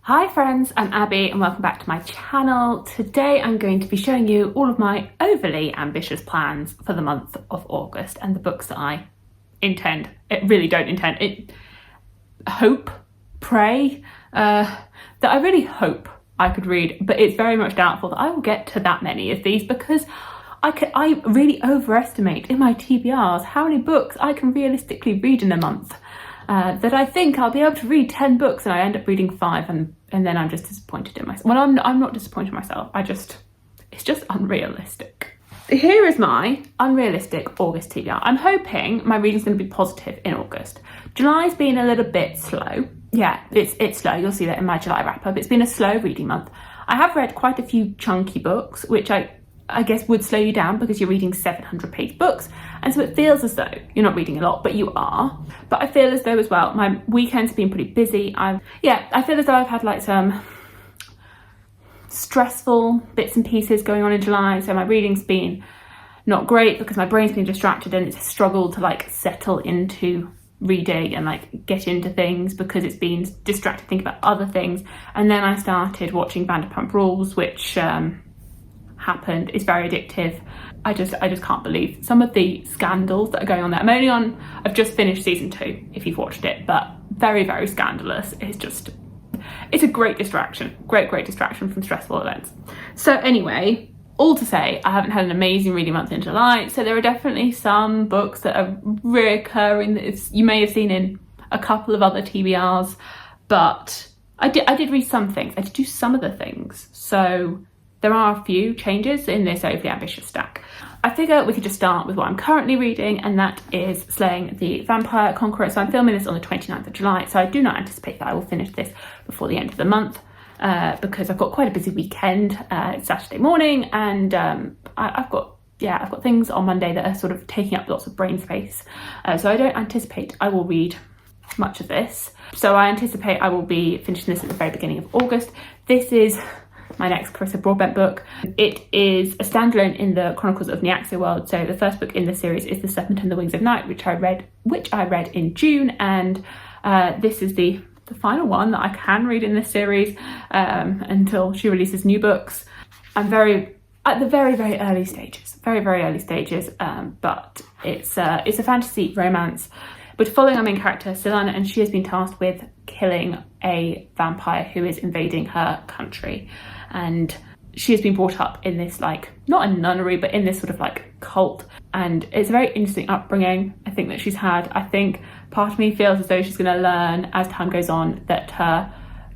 Hi friends, I'm Abby and welcome back to my channel. Today I'm going to be showing you all of my overly ambitious plans for the month of August and the books that I pray, that I really hope I could read, but it's very much doubtful that I will get to that many of these because I really overestimate in my TBRs how many books I can realistically read in a month. That I think I'll be able to read 10 books and I end up reading 5 and then I'm just disappointed in myself. Well, I'm not disappointed in myself. It's just unrealistic. Here is my unrealistic August TBR. I'm hoping my reading's going to be positive in August. July's been a little bit slow. Yeah, it's slow. You'll see that in my July wrap up. It's been a slow reading month. I have read quite a few chunky books, which I guess would slow you down because you're reading 700-page books, and so it feels as though you're not reading a lot, but you are. But I feel as though as well, my weekends have been pretty busy. I feel as though I've had like some stressful bits and pieces going on in July, so my reading's been not great because my brain's been distracted and it's a struggle to like settle into reading and like get into things because it's been distracted thinking about other things. And then I started watching Vanderpump Rules, which happened. It's very addictive. I just can't believe some of the scandals that are going on there. I've just finished season 2 if you've watched it, but very, very scandalous. It's a great distraction, great distraction from stressful events. So anyway, all to say, I haven't had an amazing reading month in July, so there are definitely some books that are reoccurring that you may have seen in a couple of other TBRs, but I did read some things. I did do some of the things, so there are a few changes in this overly ambitious stack. I figure we could just start with what I'm currently reading, and that is Slaying the Vampire Conqueror. So I'm filming this on the 29th of July, so I do not anticipate that I will finish this before the end of the month because I've got quite a busy weekend. It's Saturday morning, and I've got things on Monday that are sort of taking up lots of brain space. So I don't anticipate I will read much of this. So I anticipate I will be finishing this at the very beginning of August. This is my next Carissa Broadbent book. It is a standalone in the Chronicles of Nyaxia world. So the first book in the series is The Serpent and the Wings of Night, which I read in June, and this is the final one that I can read in this series until she releases new books. I'm at the very, very early stages, but it's a fantasy romance. But following our main character, Silana, and she has been tasked with killing a vampire who is invading her country. And she has been brought up in this, like, not a nunnery, but in this sort of like cult. And it's a very interesting upbringing, I think, that she's had. I think part of me feels as though she's going to learn as time goes on that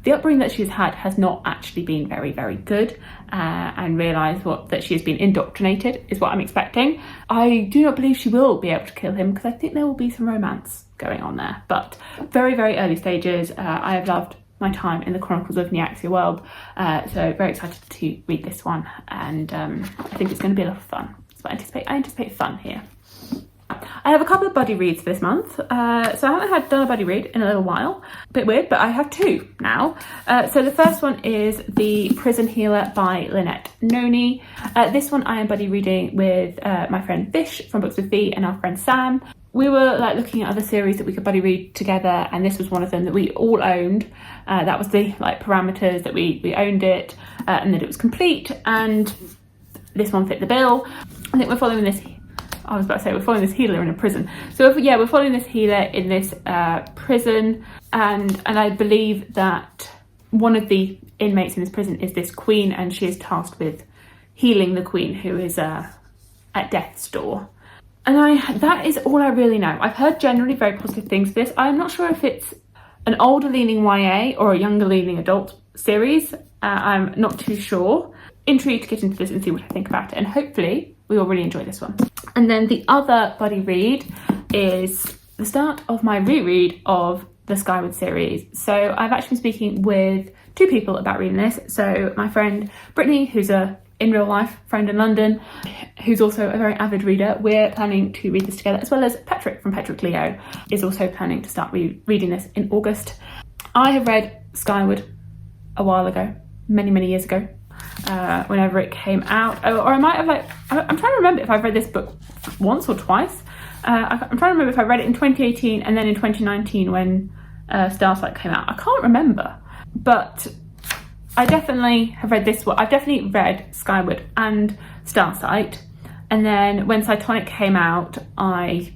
the upbringing that she's had has not actually been very, very good, and realise that she has been indoctrinated is what I'm expecting. I do not believe she will be able to kill him because I think there will be some romance going on there, but very, very early stages. I have loved my time in the Chronicles of Nyaxia world, so very excited to read this one, and I think it's going to be a lot of fun. So I anticipate fun here. I have a couple of buddy reads this month, so I haven't done a buddy read in a little while. A bit weird, but I have 2 now. So the first one is The Prison Healer by Lynette Noni. This one I am buddy reading with my friend Vish from Books with V and our friend Sam. We were like looking at other series that we could buddy read together, and this was one of them that we all owned. That was the like parameters that we owned it, and that it was complete, and this one fit the bill. I think we're following this. I was about to say we're following this healer in a prison. So we're following this healer in this prison, and I believe that one of the inmates in this prison is this queen, and she is tasked with healing the queen who is at death's door. And that is all I really know. I've heard generally very positive things of this. I'm not sure if it's an older leaning YA or a younger leaning adult series. I'm not too sure. Intrigued to get into this and see what I think about it, and hopefully we will really enjoy this one. And then the other buddy read is the start of my reread of the Skyward series. So I've actually been speaking with 2 people about reading this. So my friend Brittany, who's a in real life friend in London, who's also a very avid reader. We're planning to read this together, as well as Patrick from Patrick Leo is also planning to start reading this in August. I have read Skyward a while ago, many years ago, whenever it came out, or I might have I'm trying to remember if I've read this book once or twice. I'm trying to remember if I read it in 2018 and then in 2019 when Starlight came out. I can't remember, but I definitely have read this one. I've definitely read Skyward and Starsight. And then when Cytonic came out, I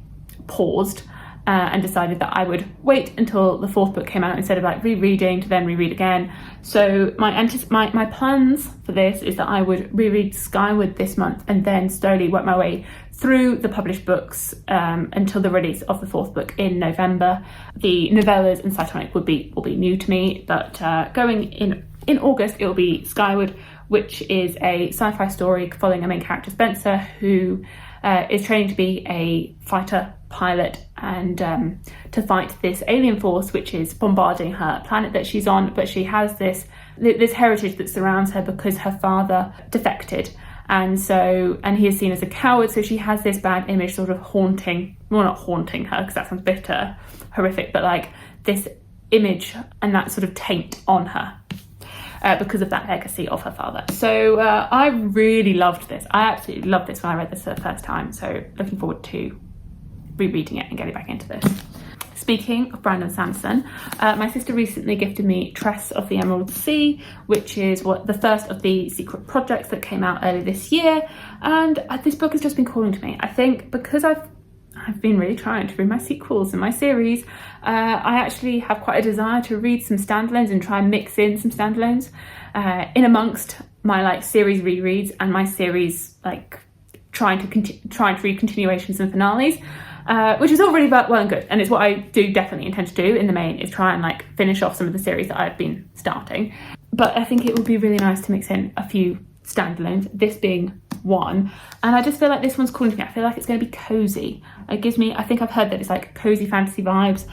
paused and decided that I would wait until the 4th book came out instead of like rereading to then reread again. So my plans for this is that I would reread Skyward this month and then slowly work my way through the published books until the release of the 4th book in November. The novellas and Cytonic will be new to me, but going in August it will be Skyward, which is a sci-fi story following a main character, Spencer, who is training to be a fighter pilot and to fight this alien force which is bombarding her planet that she's on. But she has this heritage that surrounds her because her father defected, and he is seen as a coward, so she has this bad image sort of haunting, well, not haunting her because that sounds bitter, horrific, but like this image and that sort of taint on her because of that legacy of her father. So I really loved this. I absolutely loved this when I read this for the first time, so looking forward to rereading it and getting back into this. Speaking of Brandon Sanderson, my sister recently gifted me Tress of the Emerald Sea, which is the first of the secret projects that came out early this year, and this book has just been calling to me. I think because I've been really trying to read my sequels and my series, I actually have quite a desire to read some standalones and try and mix in some standalones in amongst my like series rereads and my series like trying to read continuations and finales. Which is all really well and good, and it's what I do definitely intend to do in the main, is try and like finish off some of the series that I've been starting. But I think it would be really nice to mix in a few standalones, this being one, and I just feel like this one's calling to me. I feel like it's going to be cozy. It gives me, I think I've heard that it's like cozy fantasy vibes,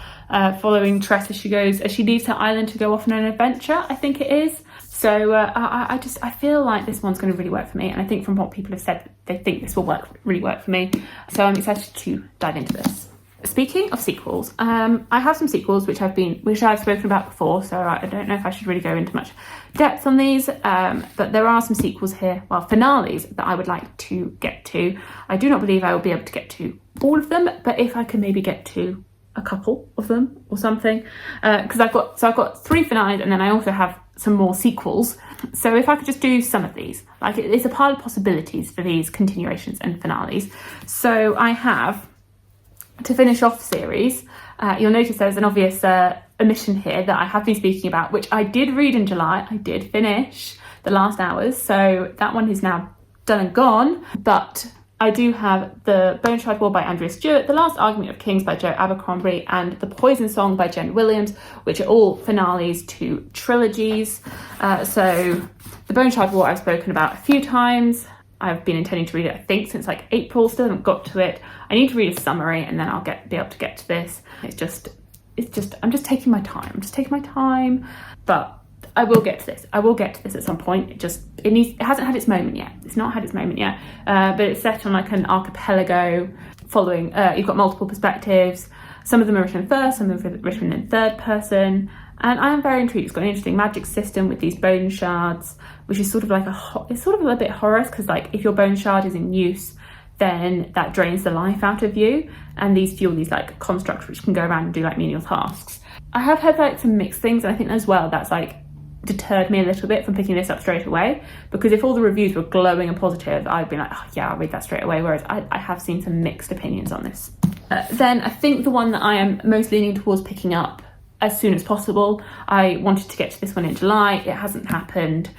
following Tress as she leaves her island to go off on an adventure, I think it is. So I feel like this one's going to really work for me, and I think from what people have said, they think this will really work for me. So I'm excited to dive into this. Speaking of sequels, I have some sequels which I've spoken about before, so I don't know if I should really go into much depth on these, but there are some sequels here, well, finales that I would like to get to. I do not believe I will be able to get to all of them, but if I can maybe get to a couple of them or something, because I've got 3 finales and then I also have some more sequels. So if I could just do some of these, like it's a pile of possibilities for these continuations and finales. So I have, to finish off the series, you'll notice there's an obvious omission here that I have been speaking about, which I did read in July. I did finish The Last Hours, so that one is now done and gone. But I do have The Bone Shard War by Andrea Stewart, The Last Argument of Kings by Joe Abercrombie, and The Poison Song by Jen Williams, which are all finales to trilogies. So The Bone Shard War I've spoken about a few times. I've been intending to read it, I think, since like April. Still haven't got to it. I need to read a summary and then I'll be able to get to this. I'm just taking my time. But I will get to this. I will get to this at some point. It hasn't had its moment yet. It's not had its moment yet. But it's set on like an archipelago following, you've got multiple perspectives. Some of them are written in first, some of them are written in third person. And I am very intrigued. It's got an interesting magic system with these bone shards, which is sort of like it's sort of a little bit horrorous, because like if your bone shard is in use, then that drains the life out of you, and these fuel these like constructs which can go around and do like menial tasks. I have heard like some mixed things, and I think as well that's like deterred me a little bit from picking this up straight away, because if all the reviews were glowing and positive, I'd be like, oh, yeah, I'll read that straight away, whereas I have seen some mixed opinions on this. Then I think the one that I am most leaning towards picking up as soon as possible, I wanted to get to this one in July, it hasn't happened.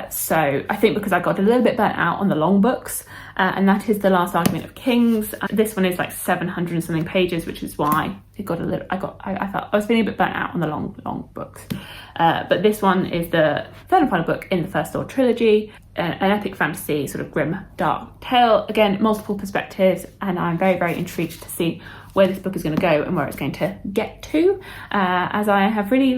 So I think because I got a little bit burnt out on the long books, and that is The Last Argument of Kings. This one is like 700 and something pages, which is why it got a little, I felt I was feeling a bit burnt out on the long books. But this one is the third and final book in the First Sword trilogy, an epic fantasy, sort of grim, dark tale. Again, multiple perspectives, and I'm very, very intrigued to see where this book is going to go and where it's going to get to, as I have really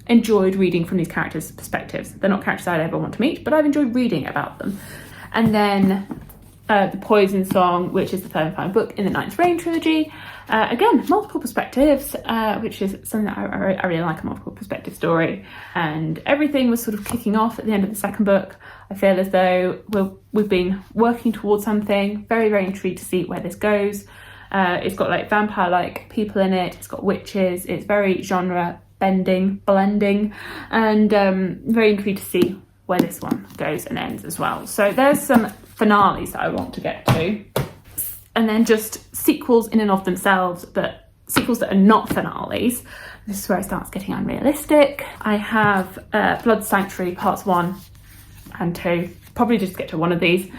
enjoyed reading from these characters' perspectives. They're not characters I'd ever want to meet, but I've enjoyed reading about them. And then The Poison Song, which is the third and final book in the Ninth Reign trilogy. Again, multiple perspectives, which is something that I really like, a multiple perspective story. And everything was sort of kicking off at the end of the second book. I feel as though we've been working towards something. Very, very intrigued to see where this goes. It's got like vampire-like people in it. It's got witches. It's very genre blending, and very intrigued to see where this one goes and ends as well. So there's some finales that I want to get to, and then just sequels in and of themselves, but sequels that are not finales. This is where it starts getting unrealistic. I have Blood Sanctuary parts 1 and 2. Probably just get to one of these.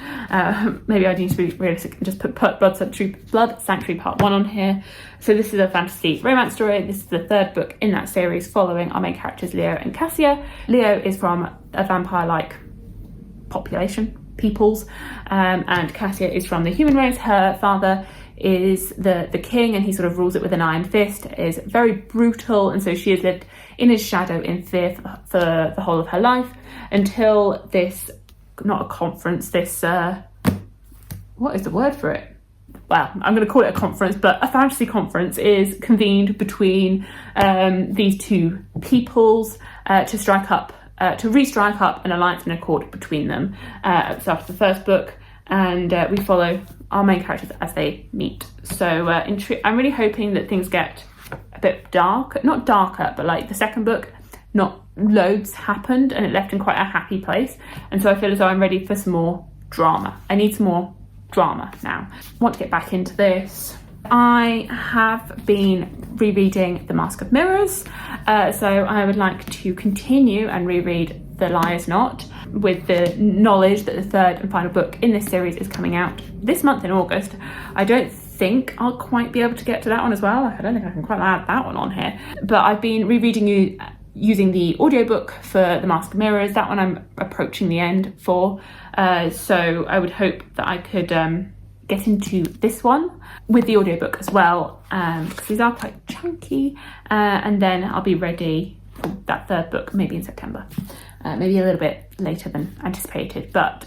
Maybe I need to be realistic and just put Blood Sanctuary part 1 on here. So this is a fantasy romance story. This is the 3rd book in that series, following our main characters Leo and Cassia. Leo is from a vampire-like peoples, and Cassia is from the human race. Her father is the king, and he sort of rules it with an iron fist, is very brutal, and so she has lived in his shadow in fear for the whole of her life, until this, not a conference, this what is the word for it? Well, I'm going to call it a conference, but a fantasy conference is convened between these two peoples to re-strike up an alliance and accord between them at the start of the 1st book, and we follow our main characters as they meet. So I'm really hoping that things get a bit dark, not darker, but like the 2nd book, not loads happened and it left in quite a happy place, and so I feel as though I'm ready for some more drama. I need some more drama now. I want to get back into this. I have been rereading The Mask of Mirrors, so I would like to continue and reread The Liar's Knot, with the knowledge that the 3rd and final book in this series is coming out this month in August. I don't think I'll quite be able to get to that one as well. I don't think I can quite add that one on here, but I've been rereading using the audiobook for The Mask of Mirrors. That one I'm approaching the end for, so I would hope that I could get into this one with the audiobook as well, because these are quite chunky, and then I'll be ready for that 3rd book maybe in September, maybe a little bit later than anticipated, but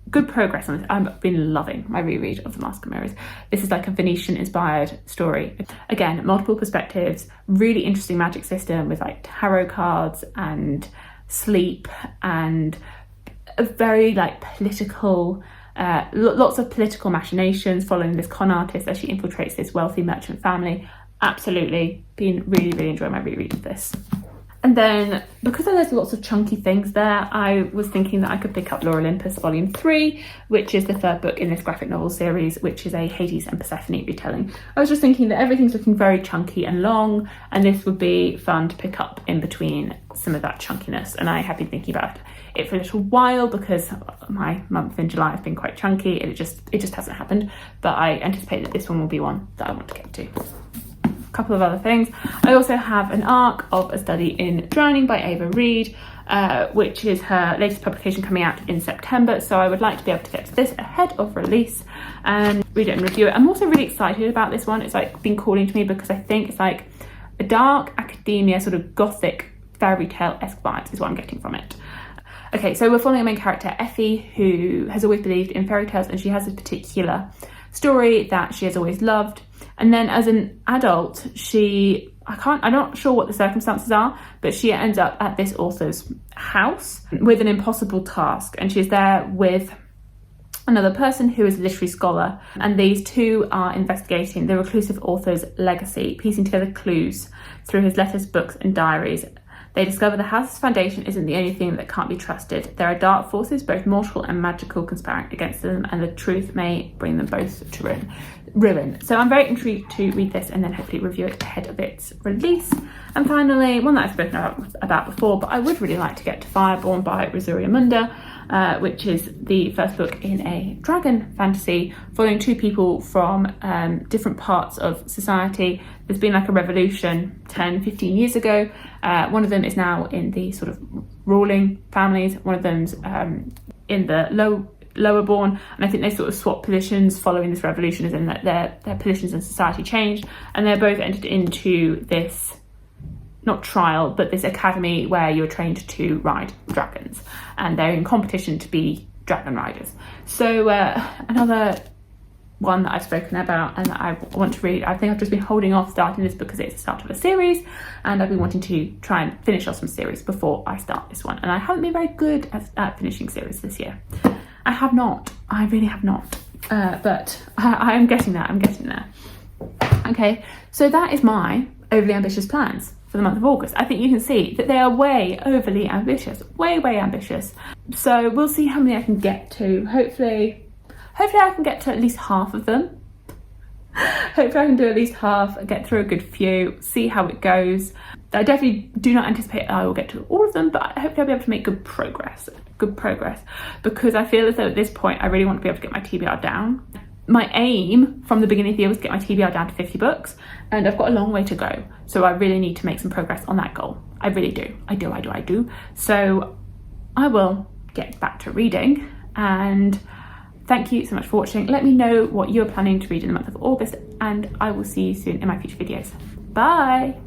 good progress on this. I've been loving my reread of The Mask of Mirrors. This is like a Venetian inspired story. Again, multiple perspectives, really interesting magic system with like tarot cards and sleep, and a very like political, lots of political machinations following this con artist as she infiltrates this wealthy merchant family. Absolutely been really enjoying my reread of this. And then, because there's lots of chunky things there, I was thinking that I could pick up Olympus Volume 3, which is the 3rd book in this graphic novel series, which is a Hades and Persephone retelling. I was just thinking that everything's looking very chunky and long, and this would be fun to pick up in between some of that chunkiness. And I have been thinking about it for a little while, because my month in July has been quite chunky, and it just hasn't happened. But I anticipate that this one will be one that I want to get to. Couple of other things. I also have an arc of A Study in Drowning by Ava Reed, which is her latest publication coming out in September, so I would like to be able to get to this ahead of release and read it and review it. I'm also really excited about this one. It's like been calling to me, because I think it's like a dark academia, sort of gothic fairy tale-esque vibes is what I'm getting from it. Okay, so we're following a main character, Effie, who has always believed in fairy tales, and she has a particular story that she has always loved. And then as an adult, I'm not sure what the circumstances are, but she ends up at this author's house with an impossible task. And she's there with another person who is a literary scholar. And these two are investigating the reclusive author's legacy, piecing together clues through his letters, books, and diaries. They discover the house's foundation isn't the only thing that can't be trusted. There are dark forces, both mortal and magical, conspiring against them, and the truth may bring them both to ruin. So I'm very intrigued to read this and then hopefully review it ahead of its release. And finally, one that I've spoken about before, but I would really like to get to Fireborn by Rosaria Munda, which is the 1st book in a dragon fantasy, following two people from different parts of society. There's been like a revolution 10-15 years ago. One of them is now in the sort of ruling families. One of them's in the lower born, and I think they sort of swapped positions following this revolution, as in that their positions in society changed, and they're both entered into this, not trial, but this academy where you're trained to ride dragons, and they're in competition to be dragon riders. So another one that I've spoken about and that I want to read. I think I've just been holding off starting this because it's the start of a series, and I've been wanting to try and finish off some series before I start this one, and I haven't been very good at finishing series this year. I really have not, but I am getting there. Okay, so that is my overly ambitious plans for for the month of August. I think you can see that they are way overly ambitious, way ambitious. So we'll see how many I can get to. Hopefully I can get to at least half of them. Hopefully I can do at least half, get through a good few, see how it goes. I definitely do not anticipate I will get to all of them, but hopefully I'll be able to make good progress, because I feel as though at this point I really want to be able to get my TBR down. My aim from the beginning of the year was to get my TBR down to 50 books, and I've got a long way to go. So I really need to make some progress on that goal. I really do. I do. So I will get back to reading, and thank you so much for watching. Let me know what you're planning to read in the month of August, and I will see you soon in my future videos. Bye!